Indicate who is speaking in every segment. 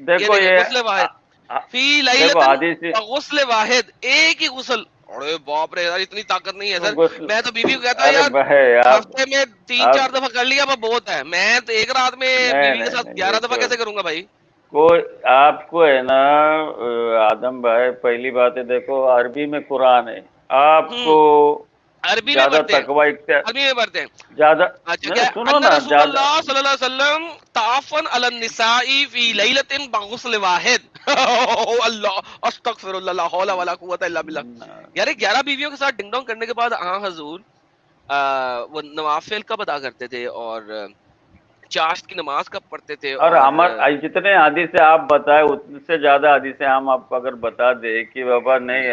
Speaker 1: دیکھو
Speaker 2: دیکھیں
Speaker 1: یہ
Speaker 2: غسل واحد فی
Speaker 1: دیکھو حدیث
Speaker 2: لیلۃ غسل واحد، ایک ہی غسل. ارے باپ رے یار اتنی طاقت نہیں ہے سر.
Speaker 1: غسل،
Speaker 2: میں تو بیوی کو کہتا ہوں
Speaker 1: ارے
Speaker 2: یار
Speaker 1: بھائی آپ
Speaker 2: ہفتے میں 3-4
Speaker 1: آپ
Speaker 2: دفعہ کر لیا اب بہت ہے. میں تو ایک رات میں
Speaker 1: نہیں
Speaker 2: بیوی کے
Speaker 1: نہیں
Speaker 2: ساتھ
Speaker 1: نہیں، یہ
Speaker 2: 11 دفعہ
Speaker 1: تو
Speaker 2: کیسے کروں گا بھائی؟
Speaker 1: کوئی آپ کو ہے نا آدم بھائی، پہلی بات ہے دیکھو عربی میں قرآن ہے، آپ کو
Speaker 2: عربی میں
Speaker 1: زیادہ
Speaker 2: پڑھتے ہیں،
Speaker 1: تقوی اختیار
Speaker 2: عربی میں پڑھتے ہیں.
Speaker 1: زیادہ
Speaker 2: اچھا
Speaker 1: نہیں،
Speaker 2: کیا
Speaker 1: سنو
Speaker 2: ان
Speaker 1: نا
Speaker 2: رسول
Speaker 1: زیادہ
Speaker 2: اللہ صلی اللہ علیہ وسلم تعافن علی النساء فی لیلۃ بغسل واحد. اللہ استغفر اللہ لا حول ولا قوت الا باللہ. یار 11 بیویوں کے ساتھ ڈنگ ڈونگ کرنے کے بعد ہاں حضور وہ نوافل کب ادا کرتے تھے اور چاشت کی نماز کب پڑھتے تھے؟
Speaker 1: اور
Speaker 2: اور
Speaker 1: ہمارے جتنے حدیث آپ بتائے اس سے زیادہ حدیث ہم آپ کو اگر بتا دیں کہ بابا نہیں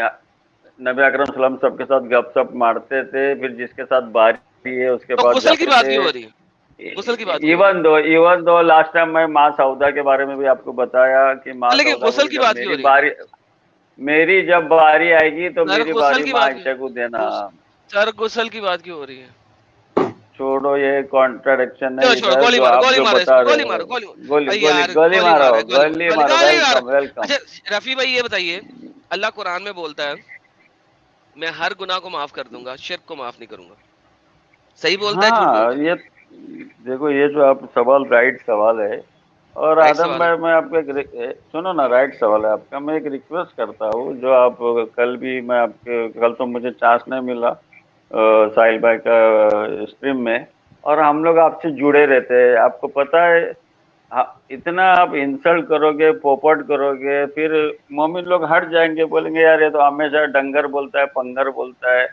Speaker 1: نبی اکرم صلی اللہ علیہ وسلم سب کے ساتھ گپ سپ مارتے تھے، پھر جس کے ساتھ باری ہے اس کے
Speaker 2: تو
Speaker 1: پاس
Speaker 2: غسل کی
Speaker 1: جاتے
Speaker 2: بات
Speaker 1: تھے.
Speaker 2: کیوں ہو رہی ہے؟ غسل کی بات کیوں ہو رہی
Speaker 1: ایون دو لاسٹ ٹائم میں ماں سعودہ کے بارے میں بھی آپ کو بتایا کہ
Speaker 2: ہے؟
Speaker 1: ماں
Speaker 2: لیکن
Speaker 1: سعودہ
Speaker 2: غسل
Speaker 1: بولی
Speaker 2: کی
Speaker 1: جب
Speaker 2: بات کیوں ہو رہی ہے؟
Speaker 1: میری جب باری آئے گی تو
Speaker 2: سر
Speaker 1: میری
Speaker 2: غسل
Speaker 1: باری
Speaker 2: کی
Speaker 1: ماں
Speaker 2: بات
Speaker 1: عائشہ کو دینا.
Speaker 2: سر غسل کی بات کیوں ہو رہی ہے؟
Speaker 1: چھوڑو یہ کانٹرڈکشن ہے
Speaker 2: چلو چھوڑو،
Speaker 1: ادھر
Speaker 2: گولی
Speaker 1: جو
Speaker 2: مارو
Speaker 1: آپ
Speaker 2: گولی
Speaker 1: جو
Speaker 2: مارو اس
Speaker 1: بتا
Speaker 2: پہ،
Speaker 1: رہے
Speaker 2: گولی
Speaker 1: ہو.
Speaker 2: مارو گولی
Speaker 1: گولی
Speaker 2: ارے
Speaker 1: گولی
Speaker 2: یار
Speaker 1: گولی
Speaker 2: گولی
Speaker 1: مارو
Speaker 2: مارو گولی
Speaker 1: گولی
Speaker 2: گولی
Speaker 1: مارو،
Speaker 2: گولی مارو.
Speaker 1: Welcome welcome.
Speaker 2: اچھا رفیع بھائی یہ بتائیے، اللہ قرآن میں بولتا ہے میں ہر گناہ کو معاف کر دوں گا، شرک کو معاف نہیں کروں گا. صحیح بولتا ہے جھوٹ
Speaker 1: ہاں
Speaker 2: بولتا ہے؟
Speaker 1: یہ دیکھو یہ جو آپ سوال رائٹ سوال ہے. اور
Speaker 2: رائٹ
Speaker 1: آدم
Speaker 2: سوال ہے.
Speaker 1: بھائی میں آپ کو سنو نا، رائٹ سوال ہے آپ کا. میں ایک ریکویسٹ کرتا ہوں، جو آپ کل بھی میں آپ کے کل تو مجھے چانس نہیں ملا ساحل بھائی کا اسٹریم میں، اور ہم لوگ آپ سے جڑے رہتے ہیں. آپ کو پتا ہے اتنا آپ انسلٹ کرو گے، پوپٹ کرو گے، پھر مومن لوگ ہٹ جائیں گے، بولیں گے یار یہ تو ہمیشہ ڈنگر بولتا ہے، پنگر بولتا ہے،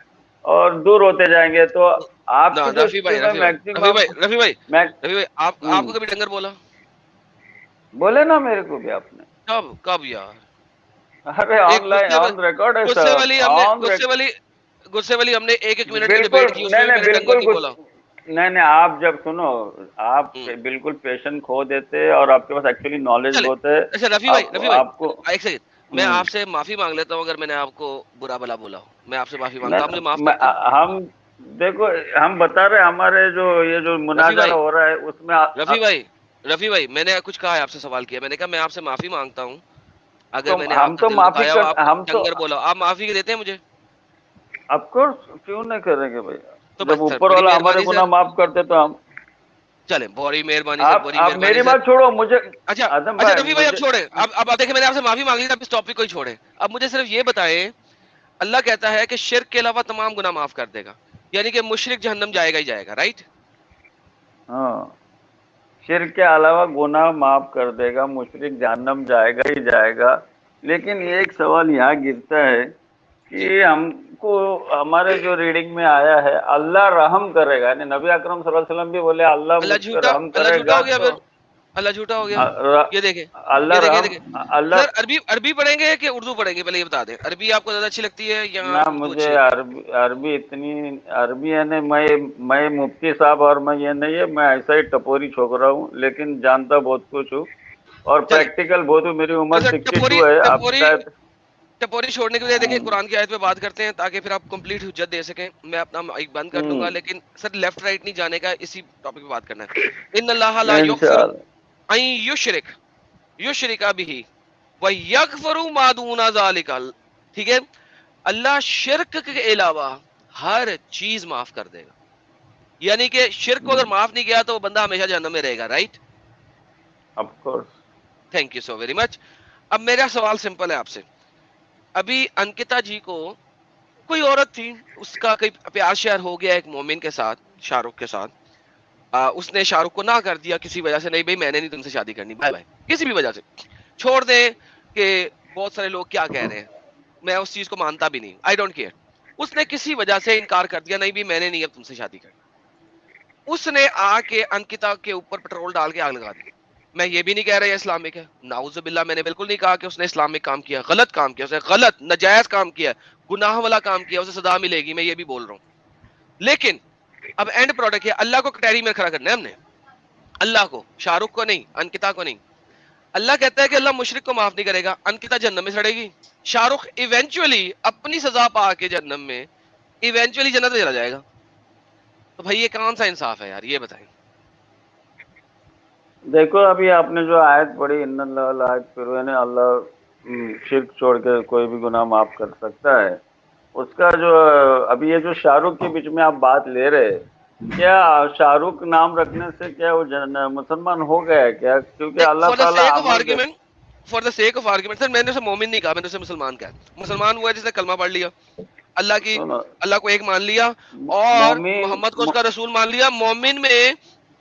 Speaker 1: اور دور ہوتے جائیں گے. تو آپ
Speaker 2: نہ
Speaker 1: کی جو
Speaker 2: رفیع بھائی
Speaker 1: اسٹریم ہے
Speaker 2: رفیع بھائی رفیع
Speaker 1: میکسیمم
Speaker 2: بھائی رفیع بھائی رفیع بھائی آپ کو کبھی ڈنگر بولا؟
Speaker 1: بولے نا میرے کو بھی آپ نے.
Speaker 2: کب کب یار؟
Speaker 1: ارے
Speaker 2: ایک
Speaker 1: آن لائن آن ریکارڈ ہے
Speaker 2: غصے
Speaker 1: سب،
Speaker 2: والی ہم نے
Speaker 1: آن
Speaker 2: غصے والی ہم نے 1 منٹ کی
Speaker 1: بالکل
Speaker 2: ڈیبیٹ کی، اس میں
Speaker 1: نہیں
Speaker 2: بھی
Speaker 1: نہیں
Speaker 2: میں نے ڈنگر
Speaker 1: بالکل
Speaker 2: نہیں بولا.
Speaker 1: نہیں نہیں، آپ جب سنو آپ
Speaker 2: ہوں،
Speaker 1: بالکل پیشن کھو دیتے، اور آپ کے پاس ایکچولی نالج
Speaker 2: چلے.
Speaker 1: بہت ہے.
Speaker 2: اچھا رفیع بھائی
Speaker 1: آپ کو
Speaker 2: ایک سیکنڈ، میں آپ سے معافی مانگ لیتا ہوں اگر میں نے آپ کو برا بلا بولا ہوں. میں آپ سے معافی مانگتا ہوں، آپ مجھے معاف
Speaker 1: نہیں
Speaker 2: کرتے ہیں؟
Speaker 1: ہم دیکھو ہم بتا رہے ہمارے جو یہ جو
Speaker 2: رفیع
Speaker 1: مناظرہ
Speaker 2: بھائی
Speaker 1: ہو رہا ہے اس میں
Speaker 2: رفیع بھائی میں نے کچھ کہا ہے، آپ سے سوال کیا، میں نے کہا میں آپ سے معافی مانگتا ہوں اگر
Speaker 1: تو
Speaker 2: میں نے آپ
Speaker 1: ہم
Speaker 2: کا
Speaker 1: تو
Speaker 2: دل
Speaker 1: معافی
Speaker 2: دکھایا ہو،
Speaker 1: کر
Speaker 2: آپ کو
Speaker 1: ہم تو
Speaker 2: ڈنگر بولا ہو، آپ معافی دیتے ہیں مجھے؟
Speaker 1: آف کورس کیوں نہیں کریں گے بھائی.
Speaker 2: تو
Speaker 1: جب
Speaker 2: بس سر
Speaker 1: اوپر
Speaker 2: بڑی
Speaker 1: والا ہمارے
Speaker 2: مہربانی
Speaker 1: گناہ
Speaker 2: سر،
Speaker 1: معاف کرتے تو ہم
Speaker 2: چلیں بڑی مہربانی سر، بڑی
Speaker 1: آپ
Speaker 2: مہربانی
Speaker 1: میری
Speaker 2: سر.
Speaker 1: بات چھوڑو مجھے.
Speaker 2: اچھا
Speaker 1: آدم
Speaker 2: اچھا
Speaker 1: بھائی
Speaker 2: رفیع بھائی اب
Speaker 1: مجھے
Speaker 2: چھوڑیں، اب دیکھیں میں نے آپ سے معافی مانگ لی، اب اس ٹاپک کو ہی چھوڑیں. اب مجھے صرف یہ بتائیں، اللہ کہتا ہے کہ شرک کے علاوہ تمام گناہ معاف کر دے گا، یعنی کہ مشرک جہنم جائے گا ہی جائے گا، رائٹ؟
Speaker 1: ہاں شرک کے علاوہ گناہ معاف کر دے گا، مشرک جہنم جائے گا ہی جائے گا. لیکن ایک سوال یہاں گرتا ہے
Speaker 2: جی
Speaker 1: کہ ہم کو ہمارے جو ریڈنگ میں آیا ہے اللہ رحم کرے گا، یعنی نبی اکرم صلی اللہ علیہ وسلم بھی بولے اللہ مجھ پہ رحم
Speaker 2: اللہ
Speaker 1: کرے
Speaker 2: جھوٹا
Speaker 1: گا.
Speaker 2: ہو گیا، پھر
Speaker 1: تو
Speaker 2: اللہ جھوٹا ہو گیا. یہ دیکھیں
Speaker 1: اللہ
Speaker 2: یہ دیکھیں یہ
Speaker 1: رحم
Speaker 2: دیکھیں
Speaker 1: اللہ
Speaker 2: سر، عربی پڑھیں گے کہ اردو پڑھیں گے؟ پہلے یہ بتا دیں، عربی آپ کو زیادہ اچھی لگتی ہے یا
Speaker 1: نہ
Speaker 2: اردو
Speaker 1: مجھے
Speaker 2: اچھی لگتی ہے؟
Speaker 1: عربی اتنی عربی ہے نہیں. میں مفتی صاحب اور میں یہ نہیں ہے، میں ایسا ہی ٹپوری چھوکرا ہوں، لیکن جانتا بہت کچھ ہوں اور
Speaker 2: چلیں
Speaker 1: پریکٹیکل بہت ہوں. میری عمر
Speaker 2: اچھا
Speaker 1: 62 ہے. آپ شاید
Speaker 2: ٹپوری چھوڑنے کے لیے دیکھیں قرآن کی آیت پہ بات کرتے ہیں تاکہ پھر آپ کمپلیٹ حجت دے سکیں. میں اپنا مائک بند کر لوں گا، لیکن سر لیفٹ رائٹ نہیں جانے کا، اسی ٹاپک پہ بات کرنا ہے. ان اللہ لا یغفر
Speaker 1: انشاءاللہ
Speaker 2: ان یشرک بہ ویغفر ما دون ذلک. ٹھیک ہے، اللہ شرک کے علاوہ ہر چیز معاف کر دے گا، یعنی کہ شرک کو اگر معاف نہیں کیا تو وہ بندہ ہمیشہ جہنم میں رہے گا، right?
Speaker 1: Of course.
Speaker 2: Thank you so very much. اب میرا سوال سمپل ہے آپ سے. ابھی انکتا جی کو کوئی عورت تھی، اس کا کوئی پیار شیار ہو گیا ایک مومن کے ساتھ، شاہ رخ کے ساتھ. اس نے شاہ رخ کو نہ کر دیا کسی وجہ سے، نہیں بھائی میں نے نہیں تم سے شادی کرنی، بائے بائے، کسی بھی وجہ سے. چھوڑ دیں کہ بہت سارے لوگ کیا کہہ رہے ہیں، میں اس چیز کو مانتا بھی نہیں، آئی ڈونٹ کیئر. اس نے کسی وجہ سے انکار کر دیا، نہیں بھی میں نے نہیں اب تم سے شادی کرنی. اس نے آ کے انکتا کے اوپر پیٹرول ڈال کے آگ لگا دی. میں یہ بھی نہیں کہہ رہا یہ اسلامک ہے، نعوذ باللہ، میں نے بالکل نہیں کہا کہ اس نے اسلامک کام کیا، غلط کام کیا، اس نے غلط ناجائز کام کیا، گناہ والا کام کیا، اسے سزا ملے گی، میں یہ بھی بول رہا ہوں. لیکن اب اینڈ پروڈکٹ ہے، اللہ کو کٹہری میں کھڑا کرنا ہے ہم نے، اللہ کو، شاہ رخ کو نہیں، انکتا کو نہیں. اللہ کہتا ہے کہ اللہ مشرک کو معاف نہیں کرے گا، انکتا جہنم میں سڑے گی. شاہ رخ ایونچولی اپنی سزا پا کے جہنم میں ایونچولی جنت میں چلا جائے گا. تو بھائی یہ کون سا انصاف ہے یار، یہ بتائیں.
Speaker 1: دیکھو ابھی آپ نے جو آیت پڑھی ان اللہ لا یغفر، یعنی اللہ شرک چھوڑ کے کوئی بھی گناہ معاف کر سکتا ہے، اس کا جو ابھی یہ جو شاہ رخ کے بیچ میں آپ بات لے رہے، کیا شاہ رخ نام رکھنے سے کیا وہ مسلمان ہو گیا ہے کیا؟ کیونکہ اللہ
Speaker 2: فار دا
Speaker 1: تعالیٰ
Speaker 2: سیک آف
Speaker 1: عمل دیکھ.
Speaker 2: Argument, for the sake of argument sir, میں نے اسے مومن نہیں کہا، میں نے اسے مسلمان کہا. مسلمان ہوا ہے جس نے کلمہ پڑھ لیا، اللہ کی،
Speaker 1: سنو،
Speaker 2: اللہ کو ایک مان لیا اور
Speaker 1: مومن
Speaker 2: محمد کو اس کا رسول مان لیا. مومن میں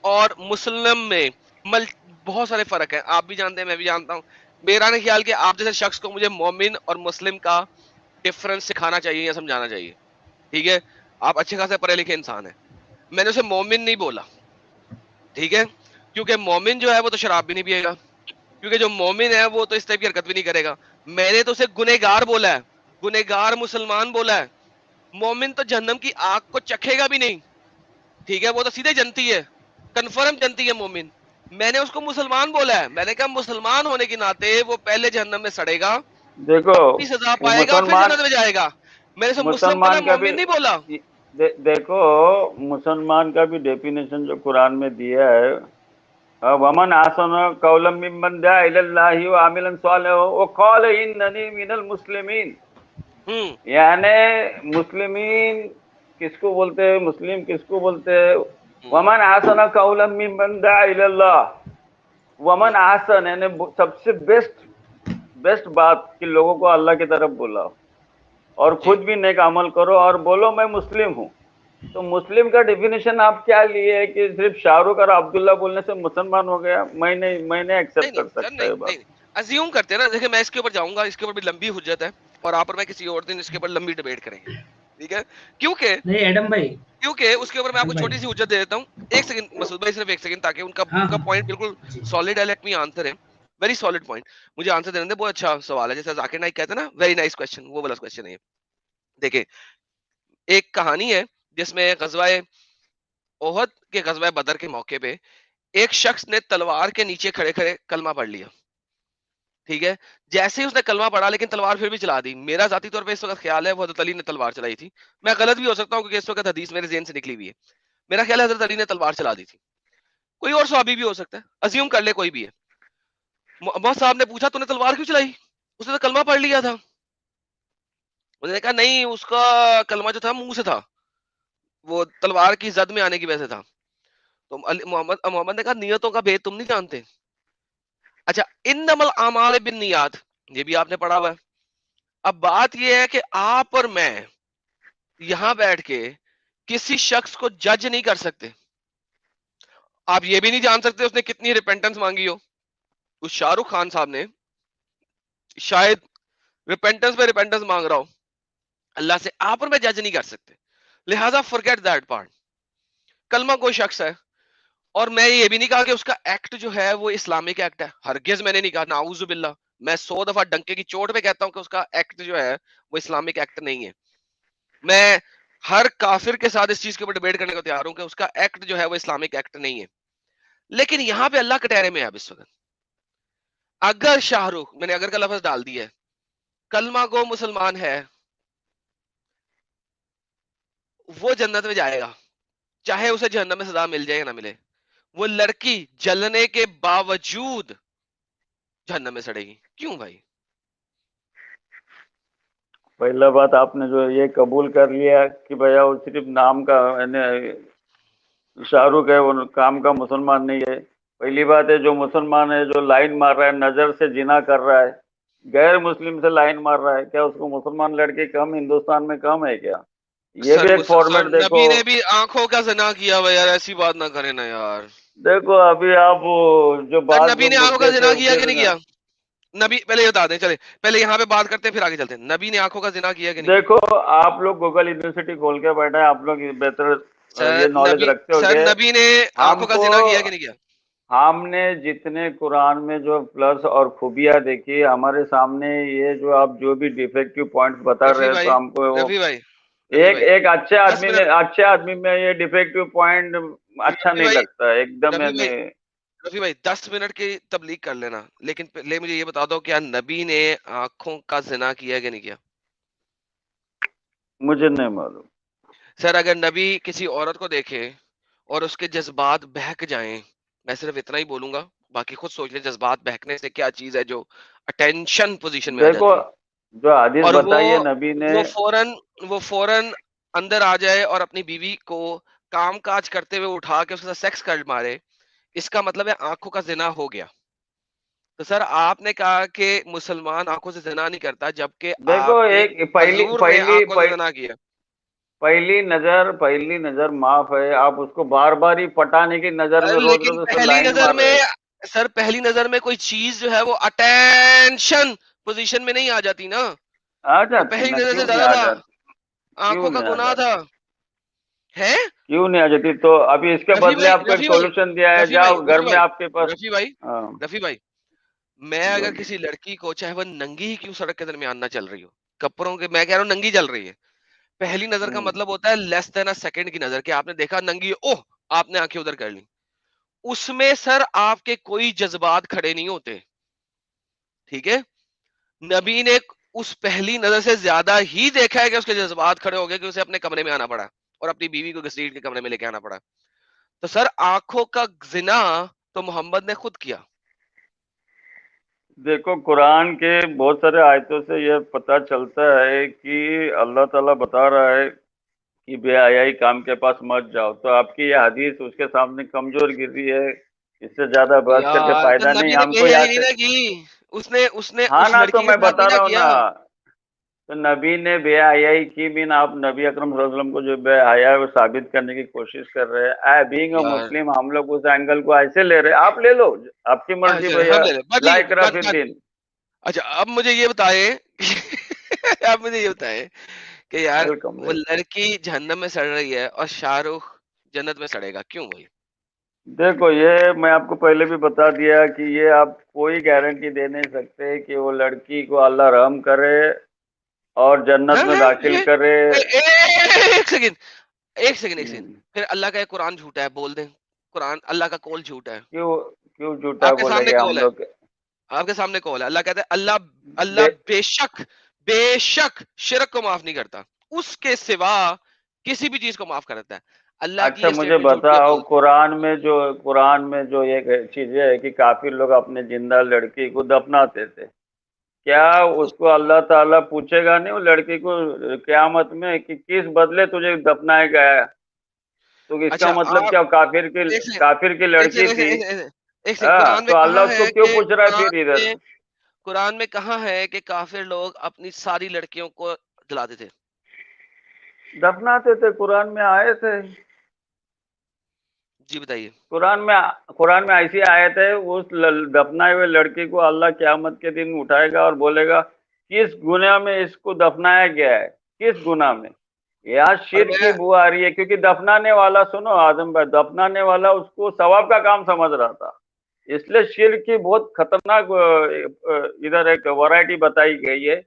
Speaker 2: اور مسلم میں بہت سارے فرق ہیں، آپ بھی جانتے ہیں، میں بھی جانتا ہوں. میرا نہیں خیال کہ آپ جیسے شخص کو مجھے مومن اور مسلم کا ڈفرنس سکھانا چاہیے یا سمجھانا چاہیے. ٹھیک ہے، آپ اچھے خاصے پڑھے لکھے انسان ہیں، میں نے اسے مومن نہیں بولا. ٹھیک ہے، کیونکہ مومن جو ہے وہ تو شراب بھی نہیں پیے گا، کیونکہ جو مومن ہے وہ تو اس ٹائپ کی حرکت بھی نہیں کرے گا. میں نے تو اسے گنہگار بولا ہے، گنہگار مسلمان بولا ہے. مومن تو جہنم کی آگ کو چکھے گا بھی نہیں. ٹھیک ہے، وہ تو سیدھے جنتی ہے، کنفرم جنتی ہے مومن. میں نے اس کو مسلمان بولا ہے، میں نے کہا مسلمان ہونے کے ناطے وہ پہلے جہنم میں سڑے گا،
Speaker 1: دیکھو
Speaker 2: اپنی سزا پائے گا اور پھر
Speaker 1: مسلمان،
Speaker 2: جنت میں جائے گا. میں نے اسے مسلم بولا،
Speaker 1: مسلمان کا بھی
Speaker 2: مومن نہیں بولا.
Speaker 1: دیکھو مسلمان کا بھی ڈیفینیشن جو قرآن میں دیا ہے، ومن احسن قولا ممن دعا الی اللہ وعملا صالحا وقال اننی من المسلمین.
Speaker 2: ہوں
Speaker 1: یعنی مسلمین کس کو بولتے ہیں، مسلم کس کو بولتے ہیں؟
Speaker 2: ہوں
Speaker 1: ومن احسن قولا ممن دعا الی اللہ. ومن احسن یعنی سب سے بیسٹ بات کہ لوگوں کو اللہ کی طرف بلاؤ اور
Speaker 2: جی
Speaker 1: خود بھی نیک عمل کرو اور بولو میں مسلم ہوں. تو مسلم کا ڈیفینیشن آپ کیا لیے ہے کہ صرف شاہ رخ اور عبداللہ بولنے سے مسلمان ہو گیا؟ میں نہیں
Speaker 2: نہیں
Speaker 1: ایکسپٹ
Speaker 2: نہیں
Speaker 1: کر
Speaker 2: سر،
Speaker 1: سکتا
Speaker 2: نہیں
Speaker 1: ہے
Speaker 2: نہیں
Speaker 1: بات.
Speaker 2: نہیں، ازیوم کرتے ہیں نا. دیکھیں میں اس کے اوپر جاؤں گا، اس کے اوپر بھی لمبی حجت ہے، اور آپ اور میں کسی اور دن اس کے اوپر لمبی ڈیبیٹ کریں گے. ٹھیک ہے، کیونکہ
Speaker 3: نہیں ایڈم بھائی،
Speaker 2: اس کے اوپر میں آپ کو
Speaker 3: ایڈم بھائی.
Speaker 2: چھوٹی سی حجت دے دیتا ہوں. ایک سیکنڈ مسعود بھائی، صرف ایک سیکنڈ، تاکہ ان
Speaker 3: ہاں
Speaker 2: کا
Speaker 3: ہاں
Speaker 2: پوائنٹ بالکل
Speaker 3: جی
Speaker 2: سالڈ ہے. لیٹ می آنسر ہم، ویری سالڈ پوائنٹ. مجھے آنسر دینے دیں. بہت اچھا سوال ہے، جیسے ذاکر نائک کہتے ہیں نا، ویری نائس کوسچن، وہ والا کوسچن ہے یہ. دیکھیں ایک کہانی ہے جس میں غزوہ احد کے غزوہ بدر کے موقع پہ ایک شخص نے تلوار کے نیچے کھڑے کھڑے کلمہ پڑھ لیا. ٹھیک ہے، جیسے ہی اس نے کلمہ پڑھا لیکن تلوار پھر بھی چلا دی. میرا ذاتی طور پہ اس وقت خیال ہے وہ حضرت علی نے تلوار چلائی تھی. میں غلط بھی ہو سکتا ہوں کیونکہ اس وقت حدیث میرے ذہن سے نکلی ہوئی ہے. میرا خیال ہے حضرت علی نے تلوار چلا دی تھی. کوئی اور صحابی بھی ہو سکتا ہے، ازیوم کر لے کوئی بھی ہے. محمد صاحب نے پوچھا تو نے تلوار کیوں چلائی؟ اس نے تو کلمہ پڑھ لیا تھا. اس نے کہا نہیں، اس کا کلمہ جو تھا منہ سے تھا، وہ تلوار کی زد میں آنے کی وجہ سے تھا. تو محمد نے کہا نیتوں کا بھید تم نہیں جانتے؟ اچھا، انما الاعمال بالنیات، یہ بھی آپ نے پڑھا ہوا ہے. اب بات یہ ہے کہ آپ اور میں یہاں بیٹھ کے کسی شخص کو جج نہیں کر سکتے. آپ یہ بھی نہیں جان سکتے اس نے کتنی ریپینٹنس مانگی ہو. اس شاہ رخ خان صاحب نے شاید ریپینٹنس پہ ریپینٹنس مانگ رہا ہو اللہ سے، آپ اور میں جج نہیں کر سکتے. لہذا forget that part. کلمہ کوئی شخص ہے، اور میں یہ بھی نہیں کہا کہ اس کا ایکٹ جو ہے وہ اسلامک ایکٹ ہے. ہرگز میں نے نہیں کہا، نعوذ باللہ. میں 100 دفعہ ڈنکے کی چوٹ پہ کہتا ہوں کہ اس کا ایکٹ جو ہے وہ اسلامک ایکٹ نہیں ہے. میں ہر کافر کے ساتھ اس چیز کے اوپر ڈیبیٹ کرنے کو تیار ہوں کہ اس کا ایکٹ جو ہے وہ اسلامک ایکٹ نہیں ہے. لیکن یہاں پہ اللہ کٹہرے میں ہے اب اس وقت. اگر شاہ رخ، میں نے اگر کا لفظ ڈال دیا ہے، کلمہ گو مسلمان ہے، وہ جنت میں جائے گا چاہے اسے جہنم میں سزا مل جائے یا نہ ملے. وہ لڑکی جلنے کے باوجود جہنم میں سڑے گی. کیوں بھائی؟
Speaker 1: پہلا بات آپ نے جو یہ قبول کر لیا کہ بھیا وہ صرف نام کا یعنی شاہ رخ ہے، وہ کام کا مسلمان نہیں ہے. پہلی بات ہے جو مسلمان ہے جو لائن مار رہا ہے، نظر سے جنا کر رہا ہے، غیر مسلم سے لائن مار رہا ہے، کیا اس کو مسلمان لڑکے کم ہندوستان میں کم ہے کیا؟ یہ بھی ایک
Speaker 2: سر
Speaker 1: فارمیٹ دیکھو.
Speaker 2: نبی نے بھی آنکھوں کا زنا کیا ہوا یار، ایسی بات نہ کریں نا یار.
Speaker 1: دیکھو ابھی آپ جو
Speaker 2: سر
Speaker 1: بات
Speaker 2: نبی
Speaker 1: جو
Speaker 2: نے آنکھوں کا
Speaker 1: مدعے تھے
Speaker 2: زنا
Speaker 1: اس
Speaker 2: کیا کہ
Speaker 1: کے
Speaker 2: نہیں کیا؟ نبی پہلے یہ بتا دیں، چلے پہلے یہاں پہ بات کرتے ہیں پھر آگے چلتے ہیں. نبی نے آنکھوں کا زنا کیا کہ نہیں کیا؟
Speaker 1: دیکھو آپ لوگ گوگل یونیورسٹی کھول کے بیٹھے ہیں، آپ لوگ بہتر یہ نالج رکھتے ہو
Speaker 2: سر
Speaker 1: کہ
Speaker 2: نبی نے
Speaker 1: ہم
Speaker 2: آنکھوں کا
Speaker 1: کو
Speaker 2: زنا کیا کہ نہیں کیا؟
Speaker 1: ہم نے جتنے قرآن میں جو پلس اور خوبیاں دیکھی ہمارے سامنے، یہ جو آپ جو بھی ڈیفیکٹو پوائنٹس بتا رہے
Speaker 2: رفیع
Speaker 1: ہیں
Speaker 2: بھائی،
Speaker 1: تو ہم کو وہ
Speaker 2: رفیع بھائی، رفیع
Speaker 1: ایک
Speaker 2: بھائی،
Speaker 1: ایک
Speaker 2: 10 منٹ.
Speaker 1: اچھے آدمی میں یہ ڈیفیکٹو پوائنٹ اچھا
Speaker 2: رفیع
Speaker 1: نہیں
Speaker 2: بھائی،
Speaker 1: لگتا ایک دم.
Speaker 2: رفیع
Speaker 1: یعنی
Speaker 2: بھائی، رفیع بھائی 10 منٹ کی تبلیغ کر لینا، لیکن پہلے مجھے یہ بتا دو کیا نبی نے آنکھوں کا زنا کیا کہ نہیں کیا؟
Speaker 1: مجھے نہیں معلوم.
Speaker 2: سر اگر نبی کسی عورت کو دیکھے اور اس کے جذبات بہک جائیں میں صرف اتنا ہی بولوں گا, باقی خود سوچ لیں جذبات بہکنے سے کیا چیز ہے جو اٹینشن پوزیشن میں آ
Speaker 1: دیکھو
Speaker 2: جاتی ہے,
Speaker 1: جو حدیث
Speaker 2: اور
Speaker 1: بتائی ہے نبی نے,
Speaker 2: وہ فوراً اندر آ جائے اور اپنی بیوی کو کام کاج کرتے ہوئے اٹھا کے اس کے ساتھ سیکس کر مارے, اس کا مطلب ہے آنکھوں کا زنا ہو گیا. تو سر آپ نے کہا کہ مسلمان آنکھوں سے زنا نہیں کرتا, جبکہ
Speaker 1: دیکھو
Speaker 2: آپ کے
Speaker 1: ایک پہلی
Speaker 2: حضور نے
Speaker 1: پہلی
Speaker 2: آنکھوں سے زنا کیا.
Speaker 1: پہلی نظر معاف ہے, آپ اس کو بار بار ہی پٹانے کی نظر میں روز
Speaker 2: لیکن
Speaker 1: روز اس کو
Speaker 2: پہلی
Speaker 1: لائن
Speaker 2: نظر
Speaker 1: مار
Speaker 2: میں,
Speaker 1: رہے.
Speaker 2: سر پہلی نظر میں کوئی چیز جو ہے وہ اٹینشن پوزیشن میں نہیں آ جاتی نا,
Speaker 1: آ
Speaker 2: وہ
Speaker 1: جاتی
Speaker 2: پہلی
Speaker 1: نا,
Speaker 2: نظر سے
Speaker 1: کیوں نہیں
Speaker 2: زیادہ
Speaker 1: آ
Speaker 2: تھا,
Speaker 1: جاتی, کیوں
Speaker 2: آنکھوں کا
Speaker 1: نہیں آ
Speaker 2: گناہ
Speaker 1: جاتی,
Speaker 2: تھا ہے.
Speaker 1: کیوں نہیں آ جاتی؟ تو ابھی اس کے
Speaker 2: رفیع
Speaker 1: بدلے
Speaker 2: بھائی,
Speaker 1: آپ کو ایک
Speaker 2: رفیع بھائی,
Speaker 1: سولوشن دیا ہے,
Speaker 2: رفیع
Speaker 1: جاؤ
Speaker 2: بھائی,
Speaker 1: گھر
Speaker 2: رفیع
Speaker 1: میں
Speaker 2: بھائی,
Speaker 1: آپ کے پاس.
Speaker 2: رفیع بھائی,
Speaker 1: ہاں
Speaker 2: رفیع بھائی, میں
Speaker 1: جو
Speaker 2: اگر کسی لڑکی کو چاہے وہ ننگی ہی کیوں سڑک کے درمیان نہ چل رہی ہو, کپڑوں کے, میں کہہ رہا ہوں ننگی چل رہی ہے, پہلی نظر کا مطلب ہوتا ہے لیس دین سیکنڈ کی نظر, کہ آپ نے دیکھا ننگی ہے, اوہ آپ نے آنکھیں ادھر کر لی, اس میں سر آپ کے کوئی جذبات کھڑے نہیں ہوتے, ٹھیک ہے. نبی نے اس پہلی نظر سے زیادہ ہی دیکھا ہے کہ اس کے جذبات کھڑے ہو گئے, کہ اسے اپنے کمرے میں آنا پڑا اور اپنی بیوی کو گھسیٹ کے کمرے میں لے کے آنا پڑا. تو سر آنکھوں کا زنا تو محمد نے خود کیا.
Speaker 1: دیکھو قرآن کے بہت سارے آیتوں سے یہ پتہ چلتا ہے کہ اللہ تعالیٰ بتا رہا ہے کہ بے حیائی کام کے پاس مت جاؤ. تو آپ کی یہ حدیث اس کے سامنے کمزور گر رہی ہے, اس سے زیادہ بحث کر کے
Speaker 2: یار تو
Speaker 1: فائدہ نہیں.
Speaker 2: نبی نے
Speaker 1: ہم
Speaker 2: بے
Speaker 1: کو
Speaker 2: حیائی
Speaker 1: یاد
Speaker 2: نہیں
Speaker 1: سے,
Speaker 2: نہ کی, اس نے
Speaker 1: ہاں
Speaker 2: اس
Speaker 1: نا, تو
Speaker 2: لڑکی کے
Speaker 1: میں
Speaker 2: ساتھ
Speaker 1: بتا
Speaker 2: نہیں نہ
Speaker 1: رہا ہوں
Speaker 2: کیا.
Speaker 1: نا, تو نبی نے بے حیائی کی بھی نا, آپ نبی اکرم صلی اللہ علیہ وسلم کو جو بے حیا ہے وہ ثابت کرنے کی کوشش کر رہے ہیں. بینگ اے
Speaker 2: یار
Speaker 1: مسلم ہم لوگ اس اینگل کو ایسے لے رہے ہیں, آپ لے لو, آپ کی مرضی
Speaker 2: اچھا ہم
Speaker 1: بھیا,
Speaker 2: لے لیں بس
Speaker 1: لا
Speaker 2: ٹھیک ہے,
Speaker 1: اکراہ فی
Speaker 2: ڈن ڈن.
Speaker 1: الدین.
Speaker 2: اچھا اب مجھے یہ بتائیں آپ مجھے یہ بتائیں کہ یار
Speaker 1: ویلکم
Speaker 2: وہ
Speaker 1: ویلکم.
Speaker 2: لڑکی جہنم میں سڑ رہی ہے اور شاہ رخ جنت میں سڑے گا, کیوں بھائی؟
Speaker 1: دیکھو یہ میں آپ کو پہلے بھی بتا دیا کہ یہ آپ کوئی گارنٹی دے نہیں سکتے کہ وہ لڑکی کو اللہ رحم کرے اور جنت میں داخل کرے.
Speaker 2: ایک سیکنڈ, ایک سیکنڈ, ایک سیکنڈ,
Speaker 1: ہم،
Speaker 2: پھر اللہ کا قرآن جھوٹا ہے, بول دیں قرآن اللہ کا قول جھوٹا ہے.
Speaker 1: کیوں کیوں جھوٹا
Speaker 2: آپ کے
Speaker 1: بولے
Speaker 2: سامنے
Speaker 1: گا ہم
Speaker 2: قول ہے,
Speaker 1: لوگ؟
Speaker 2: آپ کے سامنے قول ہے, اللہ کہتا ہے اللہ
Speaker 1: بے
Speaker 2: بے شک شرک کو معاف نہیں کرتا, اس کے سوا کسی بھی چیز کو معاف کرتا ہے. اللہ کی
Speaker 1: اچھا
Speaker 2: یہ
Speaker 1: مجھے
Speaker 2: اسٹیٹمنٹ جھوٹی ہے,
Speaker 1: بتاؤ,
Speaker 2: بول.
Speaker 1: قرآن میں جو ایک چیز ہے کہ کافر لوگ اپنے زندہ لڑکی کو دفناتے تھے, کیا اس کو اللہ تعالیٰ پوچھے گا نہیں وہ لڑکی کو قیامت میں کہ کس بدلے تجھے دفنایا گیا ہے؟ تو اس کا
Speaker 2: اچھا
Speaker 1: مطلب
Speaker 2: آپ
Speaker 1: کیا
Speaker 2: ایک سیکنڈ,
Speaker 1: کافر کی
Speaker 2: ایک
Speaker 1: لڑکی
Speaker 2: سیکنڈ,
Speaker 1: تھی.
Speaker 2: ایک سیکنڈ,
Speaker 1: ہاں
Speaker 2: قرآن میں
Speaker 1: تو اللہ
Speaker 2: کہاں
Speaker 1: اس کو
Speaker 2: ہے
Speaker 1: کیوں
Speaker 2: کہ
Speaker 1: پوچھ رہا ہے پھر ادھر؟
Speaker 2: قرآن میں کہاں ہے کہ کافر لوگ اپنی ساری لڑکیوں کو جلاتے تھے؟
Speaker 1: دفناتے تھے, قرآن میں آئے تھے.
Speaker 2: جی بتائیے.
Speaker 1: قرآن میں ایسی آیت ہے, اس دفنائے ہوئے لڑکی کو اللہ قیامت کے دن اٹھائے گا اور بولے گا کس گناہ میں اس کو دفنایا گیا ہے, کس گناہ میں. یہاں
Speaker 2: اور
Speaker 1: شرک
Speaker 2: میں
Speaker 1: کی بو آ رہی ہے, کیونکہ دفنانے والا, سنو آدم بھائی, دفنانے والا اس کو ثواب کا کام سمجھ رہا تھا, اس لیے شرک کی بہت خطرناک ادھر ایک ورائٹی بتائی گئی ہے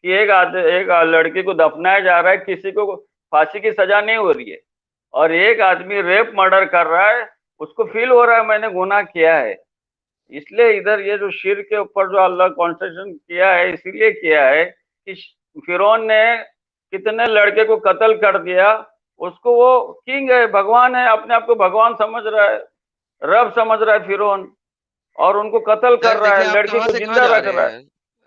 Speaker 1: کہ ایک لڑکی کو دفنایا جا رہا ہے, کسی کو پھانسی کی سزا نہیں ہو رہی ہے, اور ایک آدمی ریپ مرڈر کر رہا ہے, اس کو فیل ہو رہا ہے میں نے گناہ کیا ہے. اس لیے ادھر یہ جو شرک کے اوپر جو اللہ کانسنٹریشن کیا ہے, اسی لیے کیا ہے کہ فرعون نے کتنے لڑکے کو قتل کر دیا, اس کو وہ کنگ ہے, بھگوان ہے, اپنے آپ کو بھگوان سمجھ رہا ہے, رب سمجھ رہا ہے فرعون, اور ان کو قتل کر
Speaker 2: سر
Speaker 1: رہا ہے,
Speaker 2: دیکھیں آپ
Speaker 1: لڑکی
Speaker 2: کہاں
Speaker 1: کو
Speaker 2: سے کہاں
Speaker 1: زندہ
Speaker 2: جا
Speaker 1: رکھ
Speaker 2: رہے
Speaker 1: رہا ہے.
Speaker 2: ہیں,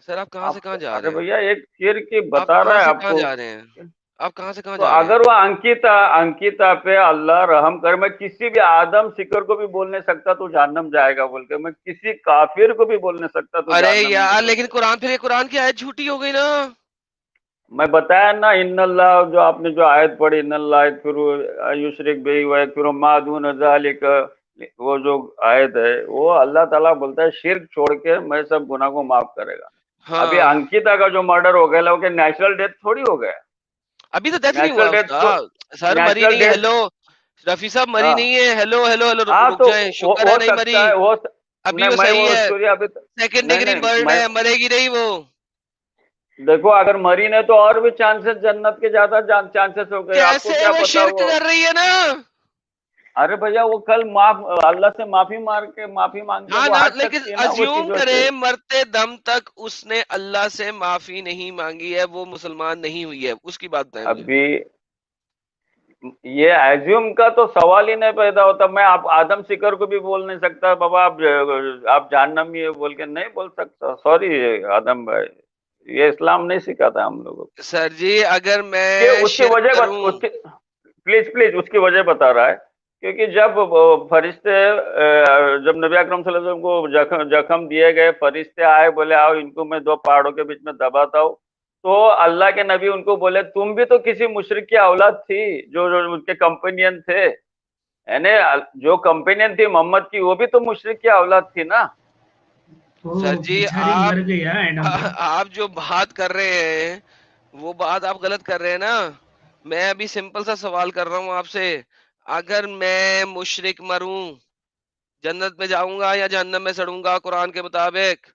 Speaker 2: سر آپ کہاں سے کہاں جا
Speaker 1: ارے
Speaker 2: رہے ہیں,
Speaker 1: بھیا ایک شرک کی
Speaker 2: آپ
Speaker 1: بتا
Speaker 2: کہاں
Speaker 1: رہا ہے
Speaker 2: سے
Speaker 1: آپ
Speaker 2: کہاں
Speaker 1: کو.
Speaker 2: جا رہے ہیں, آپ کہاں سے کہاں
Speaker 1: تو
Speaker 2: جا رہے ہیں؟
Speaker 1: اگر وہ انکتا پہ اللہ رحم کر, میں کسی بھی آدم سکر کو بھی بول نہیں سکتا تو جہنم جائے گا بول کے, میں کسی کافر کو بھی بول نہیں سکتا تو
Speaker 2: ارے
Speaker 1: جہنم میں
Speaker 2: یار
Speaker 1: بول
Speaker 2: لیکن
Speaker 1: کے.
Speaker 2: قرآن, پھر یہ قرآن کی آیت جھوٹی ہو گئی نا.
Speaker 1: میں بتایا نا, ان اللہ, جو آپ نے جو آیت پڑھی, ان اللہ یغفر یشرک بہ ویغفر ما دون ذلک, وہ جو آیت ہے وہ اللہ تعالیٰ بولتا ہے شرک چھوڑ کے میں سب گناہ کو معاف کرے گا. ابھی
Speaker 2: ہاں
Speaker 1: انکتا کا جو مرڈر ہو گیا وہ کہ نیچرل ڈیتھ تھوڑی ہو گیا,
Speaker 2: ابھی تو ڈیتھ نہیں ہوا
Speaker 1: نیچرل
Speaker 2: اس
Speaker 1: ڈیتھ
Speaker 2: کا,
Speaker 1: تو,
Speaker 2: سر مری
Speaker 1: نیچرل
Speaker 2: نہیں.
Speaker 1: ڈیتھ,
Speaker 2: ہیلو رفیع صاحب, مری
Speaker 1: ہاں
Speaker 2: نہیں ہے. ہیلو ہیلو ہیلو,
Speaker 1: ہاں
Speaker 2: رک
Speaker 1: تو
Speaker 2: جائیں, شکر ہے
Speaker 1: ہو
Speaker 2: نہیں مری,
Speaker 1: سکتا ہے,
Speaker 2: ابھی وہ
Speaker 1: میں
Speaker 2: صحیح ہے,
Speaker 1: اسٹوری ابھی
Speaker 2: سیکنڈ
Speaker 1: نہیں
Speaker 2: ڈگری
Speaker 1: نہیں
Speaker 2: برن
Speaker 1: میں
Speaker 2: ہے, مرے گی نہیں وہ.
Speaker 1: دیکھو اگر مری نے تو اور بھی چانسز جنت کے زیادہ چانسز ہو گئے, آپ کو
Speaker 2: کیسے
Speaker 1: کیا
Speaker 2: وہ
Speaker 1: پتا
Speaker 2: شرک
Speaker 1: وہ.
Speaker 2: کر رہی ہے نا.
Speaker 1: ارے بھیا وہ کل اللہ سے معافی مانگ کے
Speaker 2: ہاں
Speaker 1: وہ
Speaker 2: نا,
Speaker 1: ہٹ
Speaker 2: لیکن
Speaker 1: سکتی ہے نا وہ
Speaker 2: ازیوم
Speaker 1: چیزوں سے.
Speaker 2: کریں مرتے دم تک اس نے اللہ سے معافی نہیں مانگی ہے, وہ مسلمان نہیں ہوئی ہے, اس کی بات بتائیں مجھے.
Speaker 1: ابھی یہ ایزیوم کا تو سوال ہی نہیں پیدا ہوتا. میں آپ آدم سکر کو بھی بول نہیں سکتا بابا آپ جہنمی ہے بول کے نہیں بول سکتا. سوری آدم بھائی, یہ اسلام نہیں سکھاتا ہم لوگوں کو.
Speaker 2: سر جی اگر
Speaker 1: کہ
Speaker 2: میں
Speaker 1: اس کی
Speaker 2: شرک
Speaker 1: وجہ
Speaker 2: کروں,
Speaker 1: پلیز اس کی وجہ بتا رہا ہے. کیونکہ جب فرشتے جب نبی اکرم صلی اللہ علیہ وسلم کو زخم دیے گئے, فرشتے آئے بولے آؤ ان کو میں 2 پہاڑوں کے بیچ میں دباتا ہوں, تو اللہ کے نبی ان کو بولے تم بھی تو کسی مشرک کی اولاد تھی جو ان کے کمپینین تھے, یعنی جو کمپینین تھی محمد کی وہ بھی تو مشرک کی اولاد تھی نا.
Speaker 2: سر
Speaker 3: وہ
Speaker 2: جی
Speaker 3: بیچاری مر گیا ایڈم بھائی.
Speaker 2: آپ جو بات کر رہے ہیں وہ بات آپ غلط کر رہے ہیں نا. میں ابھی سمپل سا سوال کر رہا ہوں آپ سے, اگر میں مشرک مروں جنت میں جاؤں گا یا جہنم میں سڑوں گا قرآن کے مطابق؟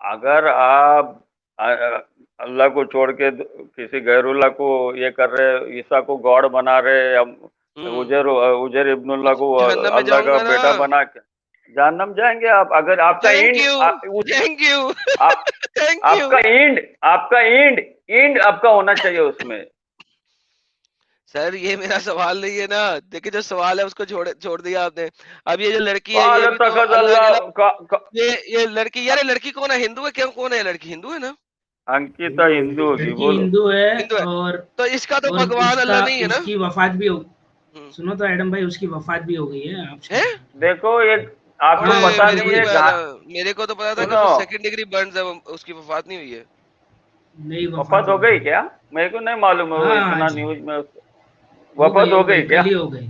Speaker 1: اگر آپ اللہ کو چھوڑ کے کسی غیر اللہ کو یہ کر رہے, عیسیٰ کو گاڈ بنا رہے, اجیر ابن اللہ کو
Speaker 2: جہنم میں
Speaker 1: اللہ
Speaker 2: جاؤں
Speaker 1: کا
Speaker 2: گا نا.
Speaker 1: بیٹا بنا کے جہنم جائیں گے آپ. اگر آپ کا
Speaker 2: thank
Speaker 1: and
Speaker 2: you thank you thank
Speaker 1: آپ
Speaker 2: یو.
Speaker 1: کا اینڈ آپ کا ہونا چاہیے اس میں.
Speaker 2: سر یہ میرا سوال نہیں ہے نا, دیکھیں جو سوال ہے اس کو چھوڑ دیا آپ نے. اب یہ جو لڑکی ہے یہ بھی تو اللہ کے یہ لڑکی, یار لڑکی کون ہے, ہندو ہے کیا, کون ہے لڑکی, ہندو ہے نا؟
Speaker 1: انکتا ہندو ہوگی,
Speaker 3: لڑکی
Speaker 1: بولو.
Speaker 3: ہندو ہے.
Speaker 2: ہندو ہے
Speaker 3: اور
Speaker 2: تو اس کا تو
Speaker 3: اور
Speaker 2: بھگوان اللہ نہیں ہے نا.
Speaker 3: اس کی وفات بھی ہو, سنو تو ایڈم بھائی اس کی وفات بھی ہو گئی ہے. آپ
Speaker 1: دیکھو یہ آپ کو پتا
Speaker 2: میرے کو
Speaker 1: نہیں
Speaker 2: نہیں پتا
Speaker 1: ہے.
Speaker 2: تھا, میرے کو تو پتا تھا کہ
Speaker 1: سنو,
Speaker 2: اس کو سیکنڈ ڈگری برنز ہے, اس کی وفات نہیں ہوئی ہے.
Speaker 3: نہیں
Speaker 1: وفات ہو گئی کیا؟ میرے کو نہیں معلوم ہے, وہ
Speaker 3: ہاں
Speaker 1: اتنا نیوز میں وفات ہو گئی کیا؟
Speaker 3: کل ہی ہو گئی,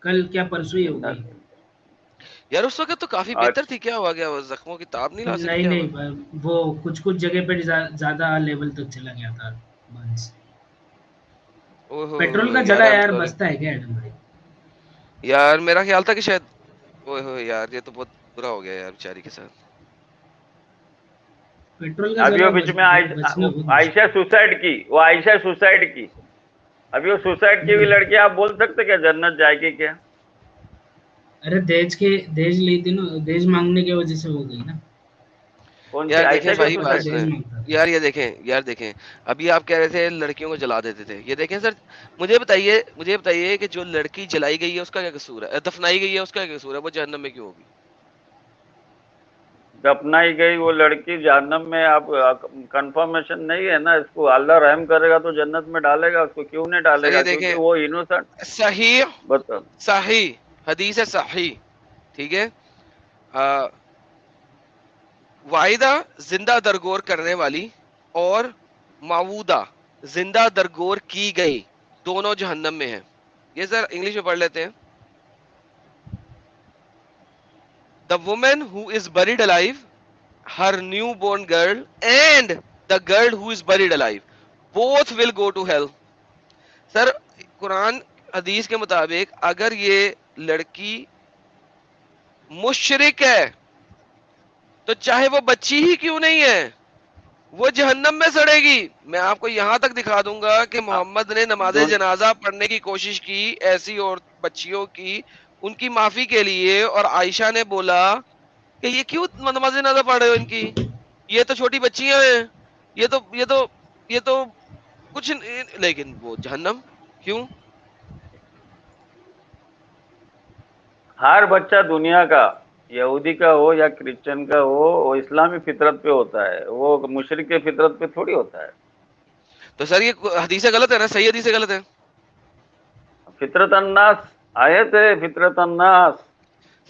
Speaker 3: کل کیا پرسوں ہی ہو گئی.
Speaker 2: یار اس وقت تو کافی بہتر تھی, کیا ہوا گیا, زخموں کی تاب نہیں لا سکی, کیا ہوا؟
Speaker 3: نہیں وہ کچھ جگہ پہ زیادہ لیول تک چلا گیا تھا برنس. پیٹرول کا جلا یار بستا ہے کیا ایڈم بھائی؟
Speaker 2: یار میرا خیال تھا کہ شاید یار یہ تو بہت برا ہو گیا یار بیچاری کے ساتھ.
Speaker 3: پیٹرول کا
Speaker 1: ابھی وہ
Speaker 3: جلا
Speaker 1: بیچ میں
Speaker 3: بچنا بہت
Speaker 1: عائشہ سوسائڈ کی, ابھی وہ سوسائڈ کی بھی لڑکی, آپ بول سکتے کیا جنت جائے گی کیا؟
Speaker 3: ارے دہیج لی تھی نا, دہیج مانگنے کی وجہ سے ہو گئی نا.
Speaker 1: کون سی
Speaker 2: یار دیکھیں
Speaker 1: عائشہ کی
Speaker 2: صحیح بات
Speaker 1: سوسائڈ؟
Speaker 2: سنیں یار, یہ دیکھیں ابھی آپ کہہ رہے تھے لڑکیوں کو جلا دیتے تھے. یہ دیکھیں سر, مجھے بتائیے کہ جو لڑکی جلائی گئی ہے اس کا کیا قصور ہے, دفنائی گئی ہے اس کا کیا قصور ہے, وہ جہنم میں کیوں ہوگی؟
Speaker 1: دفنائی گئی وہ لڑکی جہنم میں, آپ کنفرمیشن نہیں ہے نا اس کو. اللہ رحم کرے گا تو جنت میں ڈالے گا اس کو, کیوں نہیں ڈالے
Speaker 2: سر
Speaker 1: گا؟
Speaker 2: یہ
Speaker 1: کیونکہ
Speaker 2: دیکھیں
Speaker 1: وہ انوسنٹ.
Speaker 2: صحیح حدیث ہے, صحیح, ٹھیک ہے. واحدہ زندہ درگور کرنے والی اور معودہ زندہ درگور کی گئی دونوں جہنم میں ہیں. یہ سر انگلش میں پڑھ لیتے ہیں. The woman who is buried alive, her newborn girl and the girl who is buried alive, both will go to hell. سر قرآن حدیث کے مطابق اگر یہ لڑکی مشرک ہے تو چاہے وہ بچی ہی کیوں نہیں ہے وہ جہنم میں سڑے گی. میں آپ کو یہاں تک دکھا دوں گا کہ محمد نے نماز جنازہ پڑھنے کی کوشش کی ایسی اور بچیوں کی, ان کی معافی کے لیے, اور عائشہ نے بولا کہ یہ کیوں نماز جنازہ پڑھ رہے ہو, ان کی یہ تو چھوٹی بچیاں ہیں, یہ تو کچھ, لیکن وہ جہنم کیوں؟
Speaker 1: ہر بچہ دنیا کا, یہودی کا ہو یا کرسچن کا ہو, وہ اسلامی فطرت پہ ہوتا ہے, وہ مشرک کی فطرت پہ تھوڑی ہوتا ہے.
Speaker 2: تو سر یہ حدیث غلط ہے نا, صحیح حدیث غلط ہے.
Speaker 1: فطرت الناس آیت ہے, فطرت الناس.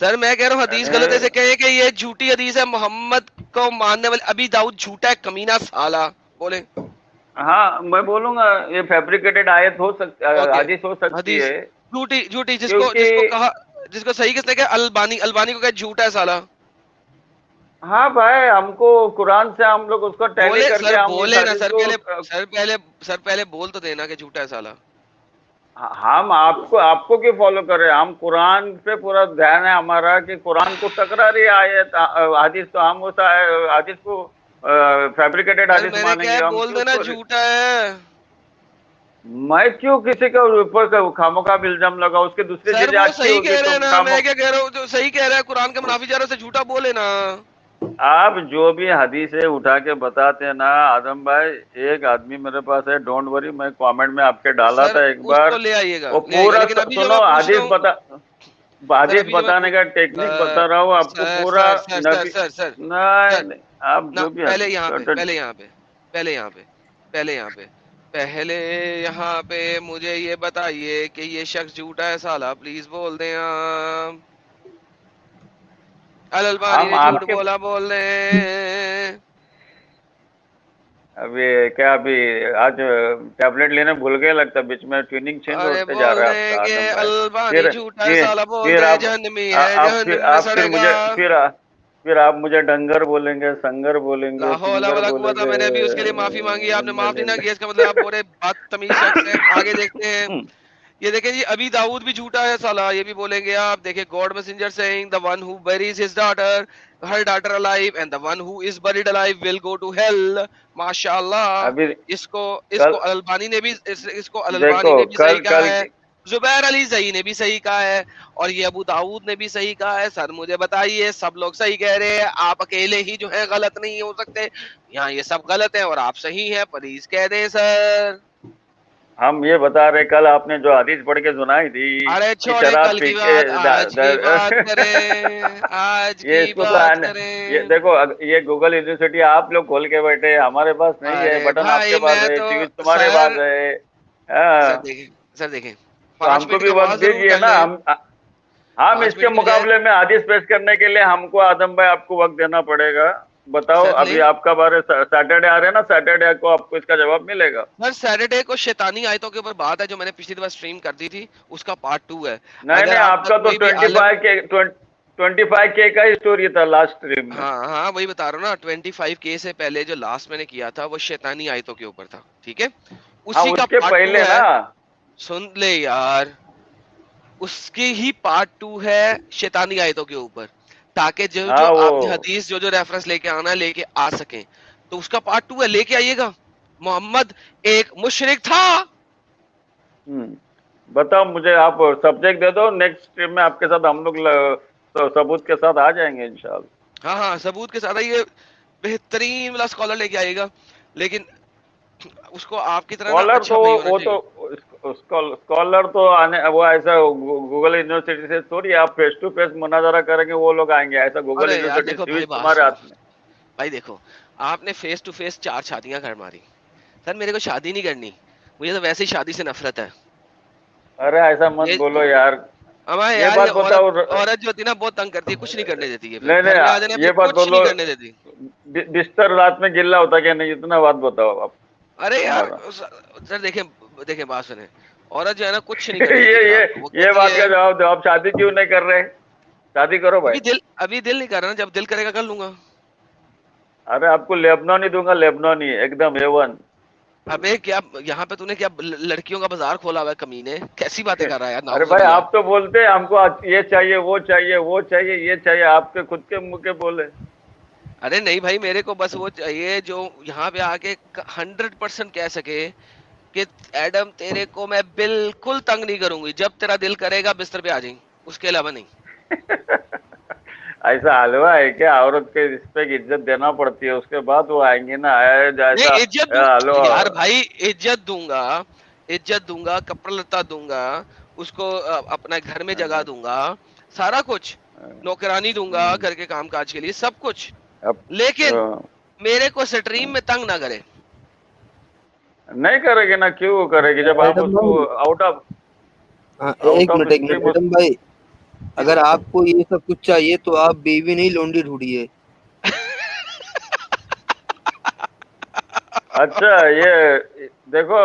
Speaker 2: سر میں کہہ رہا ہوں حدیث غلط ہے, ایسے کہیں کہ یہ جھوٹی حدیث ہے, محمد کو ماننے والے, ابی داؤد جھوٹا ہے, کمینہ سالہ, بولیں.
Speaker 1: ہاں میں بولوں گا یہ فیبریکیٹڈ آیت ہو سکتی, حدیث ہو سکتی
Speaker 2: حدیث
Speaker 1: ہے.
Speaker 2: جھوٹی جس کو
Speaker 1: کیونکہ
Speaker 2: کہا, جس کو صحیح کس نے کہا, البانی کو کہا جھوٹا ہے سالہ.
Speaker 1: ہاں بھائی, ہم کو قرآن سے ہم لوگ اس کو ٹیلی کر کے ہم اس حدیث کو,
Speaker 2: سر پہلے بول تو دینا کہ جھوٹا ہے سالہ.
Speaker 1: ہم آپ کو کیوں فالو کر رہے ہیں؟ ہم قرآن پہ پورا دھیان ہے ہمارا کہ قرآن کو ٹکرا رہی آیت حدیث, تو ہم اس حدیث کو فیبریکیٹڈ حدیث
Speaker 2: میں نے
Speaker 1: مانیں
Speaker 2: کیا
Speaker 1: گے. ہم
Speaker 2: بول
Speaker 1: کیوں
Speaker 2: دینا جھوٹا ہے.
Speaker 1: میں کیوں کسی کے اوپر خاموخواہ الزام لگا, اس کے دوسری
Speaker 2: سر
Speaker 1: چیزیں
Speaker 2: وہ
Speaker 1: اچھی
Speaker 2: صحیح
Speaker 1: ہوگی
Speaker 2: کہہ رہے
Speaker 1: تو
Speaker 2: ہیں نا, میں کیا کہہ رہا ہوں, جو صحیح کہہ رہا ہے قرآن کے منافی جا رہے سے جھوٹا بولے نا.
Speaker 1: آپ جو بھی حدیثیں اٹھا کے بتاتے ہیں نا آدم بھائی، ایک آدمی میرے پاس ہے، ڈونٹ وری، میں کامنٹ میں آپ کے ڈالا تھا ایک
Speaker 2: اس
Speaker 1: بار،
Speaker 2: کو لے آئیے گا،
Speaker 1: وہ
Speaker 2: لے آئیے گا،
Speaker 1: پورا
Speaker 2: لیکن ابھی جو میں
Speaker 1: سنو،
Speaker 2: پوچھ رہا ہوں سر،
Speaker 1: حدیث
Speaker 2: ابھی جو میں
Speaker 1: بتانے کا ٹیکنیک بتا رہا ہوں آپ کو
Speaker 2: سر
Speaker 1: پورا
Speaker 2: سر سر سر
Speaker 1: نبی،
Speaker 2: سر سر
Speaker 1: نہیں
Speaker 2: سر
Speaker 1: نہیں، آپ
Speaker 2: نہ،
Speaker 1: جو بھی
Speaker 2: پہلے
Speaker 1: حدیث
Speaker 2: یہاں پہ یہاں پہ مجھے یہ بتائیے کہ یہ شخص جھوٹا ہے سالہ، پلیز بول دیں آپ، الالبانی
Speaker 1: ہم
Speaker 2: نے جھوٹ
Speaker 1: آپ کے
Speaker 2: بول رہے ہیں۔
Speaker 1: ابھی آج ٹیبلٹ لینے بھول گئے لگتا ہے، بیچ میں ٹیوننگ چینج
Speaker 2: ارے
Speaker 1: ہوتے جا
Speaker 2: بول
Speaker 1: رہا ہے آپ
Speaker 2: دیں
Speaker 1: کا
Speaker 2: گے
Speaker 1: آدم بھائی،
Speaker 2: البانی
Speaker 1: پھر
Speaker 2: جھوٹا ہے
Speaker 1: پھر
Speaker 2: سالہ، بول
Speaker 1: پھر
Speaker 2: دے
Speaker 1: آپ
Speaker 2: جہنمی ہے، جہنم میں
Speaker 1: آپ پھر
Speaker 2: سڑے گا۔
Speaker 1: مجھے پھر آپ مجھے ڈنگر بولیں گے، سنگر بولیں
Speaker 2: لا
Speaker 1: گے،
Speaker 2: حول
Speaker 1: چنگر
Speaker 2: ولا
Speaker 1: بولیں
Speaker 2: قوت،
Speaker 1: گے،
Speaker 2: میں نے ابھی اس کے لیے معافی مانگی، آپ نے معاف نہیں نہ کیا، اس کا مطلب آپ بڑے بدتمیز شخص ہیں۔ آگے دیکھتے ہیں، یہ دیکھیں جی، ابھی داؤد بھی جھوٹا ہے سالہ، یہ بھی بولیں گے آپ۔ دیکھیں God messenger seeing the one who buries his daughter her daughter alive and the one who is buried alive will go to hell۔ ماشاءاللہ،
Speaker 1: ابھی
Speaker 2: اس کو
Speaker 1: کل
Speaker 2: الالبانی نے بھی اس کو الالبانی
Speaker 1: دیکھو
Speaker 2: نے بھی صحیح
Speaker 1: کل
Speaker 2: کہا
Speaker 1: کل
Speaker 2: ہے، زبیر علی صحیح نے بھی صحیح کہا ہے، اور یہ ابو داؤد نے بھی صحیح کہا ہے۔ سر مجھے بتائیے، سب لوگ صحیح کہہ رہے ہیں، آپ اکیلے ہی جو ہے غلط نہیں ہو سکتے، یہاں یہ سب غلط ہیں اور آپ صحیح ہیں، پلیز کہہ دیں سر۔
Speaker 1: ہم یہ بتا رہے، کل آپ نے جو حدیث پڑھ کے سنائی تھی
Speaker 2: ارے
Speaker 1: کہ
Speaker 2: چھوڑے
Speaker 1: شراب
Speaker 2: کل
Speaker 1: پی
Speaker 2: کی
Speaker 1: کے
Speaker 2: بات، آج کی بات کریں، آج
Speaker 1: یہ
Speaker 2: کی
Speaker 1: اس کو تو
Speaker 2: بات
Speaker 1: یہ
Speaker 2: کریں۔
Speaker 1: دیکھو، یہ گوگل یونیورسٹی آپ لوگ کھول کے بیٹھے، ہمارے پاس نہیں ہے،
Speaker 2: ارے
Speaker 1: بٹن آپ کے
Speaker 2: بھائی
Speaker 1: پاس
Speaker 2: میں
Speaker 1: ہے،
Speaker 2: تو،
Speaker 1: چیز تمہارے
Speaker 2: سر
Speaker 1: پاس ہے، ہاں،
Speaker 2: سر دیکھیں
Speaker 1: تو
Speaker 2: 5
Speaker 1: ہم کو
Speaker 2: منٹ
Speaker 1: بھی
Speaker 2: کا
Speaker 1: وقت
Speaker 2: وعظ ضرور
Speaker 1: دیجیے
Speaker 2: کر
Speaker 1: نا،
Speaker 2: لیں،
Speaker 1: ہم
Speaker 2: 5
Speaker 1: اس کے
Speaker 2: منٹ کی بجائے۔
Speaker 1: مقابلے میں حدیث پیش کرنے کے لیے ہم کو آدم بھائی آپ کو وقت دینا پڑے گا۔ بتاؤ،
Speaker 2: سر لیں
Speaker 1: ابھی آپ کا بارے سیٹرڈے آ رہے ہیں نا، سیٹرڈے کو آپ کو اس کا جواب ملے گا۔
Speaker 2: سر، سیٹرڈے کو شیطانی آیتوں کے اوپر بات ہے جو میں نے پچھلی دفعہ سٹریم کر دی تھی، اس کا پارٹ 2 ہے۔
Speaker 1: نہیں
Speaker 2: اگر
Speaker 1: نہیں،
Speaker 2: آپ
Speaker 1: آپ
Speaker 2: کا
Speaker 1: کا تو
Speaker 2: کوئی بھی عالم،
Speaker 1: 25K کا اسٹوری تھا لاسٹ اسٹریم میں۔
Speaker 2: ہاں وہی بتا رہا ہوں نا، 25K سے پہلے جو لاسٹ میں نے کیا تھا وہ شیطانی آیتوں کے اوپر تھا، ٹھیک ہے،
Speaker 1: ہاں،
Speaker 2: اسی کا
Speaker 1: اس کے
Speaker 2: پارٹ 2
Speaker 1: پہلے
Speaker 2: ہے۔
Speaker 1: نا،
Speaker 2: سن لے یار، اس کی ہی پارٹ 2 ہے شیطانی آیتوں کے اوپر، تاکہ جو جو
Speaker 1: ہاں وہ
Speaker 2: آپ نے حدیث جو ریفرنس لے کے آنا ہے لے کے آ سکیں، تو اس کا پارٹ 2 ہے، لے کے آئیے گا۔ محمد ایک مشرک تھا۔
Speaker 1: بتاؤ مجھے، آپ سبجیکٹ دے دو، نیکسٹ اسٹریم میں آپ کے ساتھ ہم لوگ ثبوت کے ساتھ آ جائیں گے انشاءاللہ۔
Speaker 2: ہاں ثبوت کے ساتھ یہ بہترین والا اسکالر لے کے آئے گا، لیکن اس کو آپ کی طرح نا
Speaker 1: اسکالر
Speaker 2: اچھا
Speaker 1: تو
Speaker 2: بھائی ہونا
Speaker 1: وہ
Speaker 2: چاہیے۔
Speaker 1: تو اسکالر تو آنے، وہ ایسا گوگل یونیورسٹی سے تھوڑی آپ فیس ٹو فیس مناظرہ کریں گے وہ لوگ آئیں گے، ایسا گوگل
Speaker 2: ارے یار
Speaker 1: یونیورسٹی
Speaker 2: دیکھو بھائی،
Speaker 1: سوئچ
Speaker 2: بات
Speaker 1: تمہارے
Speaker 2: سنو
Speaker 1: ہاتھ میں۔
Speaker 2: بھائی، دیکھو آپ نے فیس ٹو فیس 4 شادیاں کر ماری، سر میرے کو شادی نہیں کرنی، مجھے تو ویسے ہی شادی سے نفرت ہے۔
Speaker 1: ارے ایسا مت
Speaker 2: یہ
Speaker 1: بولو یار،
Speaker 2: ہمارے
Speaker 1: یہ
Speaker 2: یار،
Speaker 1: بات
Speaker 2: یہ
Speaker 1: بتاؤ،
Speaker 2: عورت جو ہوتی ہے نا بہت تنگ کرتی ہے، کچھ نہیں کرنے دیتی ہے، پھر
Speaker 1: نہیں
Speaker 2: گھر میں آ جانا
Speaker 1: نہیں،
Speaker 2: پھر
Speaker 1: یہ بات
Speaker 2: کچھ نہیں
Speaker 1: بولو،
Speaker 2: کرنے دیتی۔
Speaker 1: بستر رات میں گلا ہوتا کہ نہیں، اتنا بات بتاؤ آپ
Speaker 2: ارے یار
Speaker 1: ہمارا۔
Speaker 2: سر دیکھیں بات سنیں، عورت جو ہے نا کچھ نہیں کرنے دیتی پھر آپ کو، وہ
Speaker 1: یہ
Speaker 2: کہتی
Speaker 1: بات
Speaker 2: ہے
Speaker 1: کا جواب دو، آپ شادی کیوں نہیں کر رہے؟ شادی کرو بھائی۔
Speaker 2: ابھی دل نہیں کر رہا نا، جب دل کرے گا کر لوں گا۔
Speaker 1: ارے آپ کو لیبنانی دوں گا، لیبنانی ایک دم A1۔
Speaker 2: ابے کیا یہاں پہ تو نے کیا لڑکیوں کا بازار کھولا ہوا ہے کمینے، کیسی باتیں کر رہا ہے یار،
Speaker 1: ارے
Speaker 2: نعوذ
Speaker 1: بھائی،
Speaker 2: باللہ۔
Speaker 1: آپ تو بولتے ہیں ہم کو یہ چاہیے، وہ چاہیے، وہ چاہیے، یہ چاہیے، آپ کے خود کے منہ کے بولے۔
Speaker 2: ارے نہیں بھائی، میرے کو بس وہ چاہیے جو یہاں پہ آ کے 100% کہہ سکے کہ ایڈم تیرے کو میں بالکل تنگ نہیں کروں گی، جب تیرا دل کرے گا بستر پہ آ جائیں، اس کے علاوہ نہیں۔
Speaker 1: ایسا حلوہ ہے کیا؟ عورت کے اس پہ عزت دینا پڑتی ہے، اس کے بعد وہ آئیں گی نا،
Speaker 2: نہیں،
Speaker 1: ایسا
Speaker 2: عزت دوں
Speaker 1: ہلو۔
Speaker 2: یار بھائی، عزت دوں گا، کپڑا لتا دوں گا اس کو، اپنا گھر میں جگہ دوں گا، سارا کچھ، نوکرانی دوں گا گھر کے کام کاج کے لیے، سب کچھ، لیکن میرے کو سٹریم میں تنگ نہ کرے۔
Speaker 1: نہیں کرے گی نا، کیوں کرے گی جب آپ
Speaker 4: ایڈم
Speaker 1: اس کو
Speaker 4: بھائی،
Speaker 1: آؤٹ آف
Speaker 4: ایک منٹ
Speaker 1: اسٹریم۔
Speaker 4: ایڈم بھائی،
Speaker 2: جی
Speaker 4: اگر
Speaker 2: سر۔
Speaker 4: آپ کو یہ سب کچھ چاہیے تو آپ بیوی نہیں لونڈی ڈھونڈیے۔
Speaker 1: اچھا، یہ دیکھو،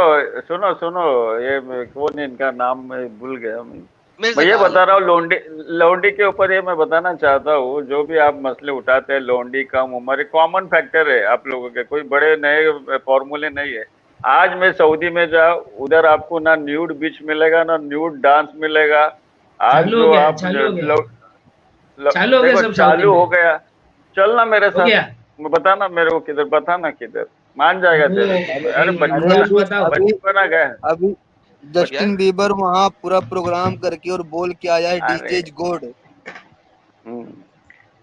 Speaker 1: سنو، یہ کون ان کا نام میں بھول گیا،
Speaker 2: مرزا
Speaker 1: میں یہ
Speaker 2: کال۔
Speaker 1: بتا رہا ہوں، لونڈی کے اوپر یہ میں بتانا چاہتا ہوں، جو بھی آپ مسئلے اٹھاتے ہیں، لونڈی کم عمر ایک کامن فیکٹر ہے آپ لوگوں کے، کوئی بڑے نئے فارمولے نہیں ہے۔ آج میں سعودی میں جاؤ، ادھر آپ کو نہ نیوڈ بیچ ملے گا، نہ نیوڈ ڈانس ملے گا۔ آج
Speaker 3: چالو ہو
Speaker 1: جو
Speaker 3: گیا،
Speaker 1: آپ
Speaker 3: چالو ہو گیا، چالو ہو گیا
Speaker 1: دیکھو
Speaker 3: سب سعودی
Speaker 1: چالو
Speaker 3: میں،
Speaker 1: ہو گیا، چلنا میرے
Speaker 3: ہو
Speaker 1: ساتھ،
Speaker 3: گیا۔
Speaker 1: بتانا میرے کو کدھر، بتانا کدھر، مان جائے گا
Speaker 3: وہ
Speaker 1: تیرے کو۔ ارے
Speaker 3: ایک
Speaker 4: ارے
Speaker 3: نماز بتاؤ۔
Speaker 1: بچپنا گیا۔
Speaker 4: ابھی
Speaker 2: کیا
Speaker 4: جسٹن بیبر وہاں پورا پروگرام کر کے اور بول کے آیا ہے D
Speaker 1: array
Speaker 4: J good.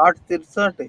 Speaker 4: 863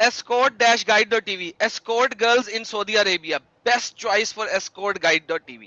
Speaker 2: escort-guide.tv, escort girls in Saudi Arabia, best choice for escort-guide.tv,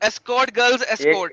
Speaker 2: escort girls escort,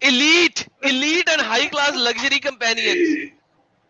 Speaker 2: elite and high class luxury companions।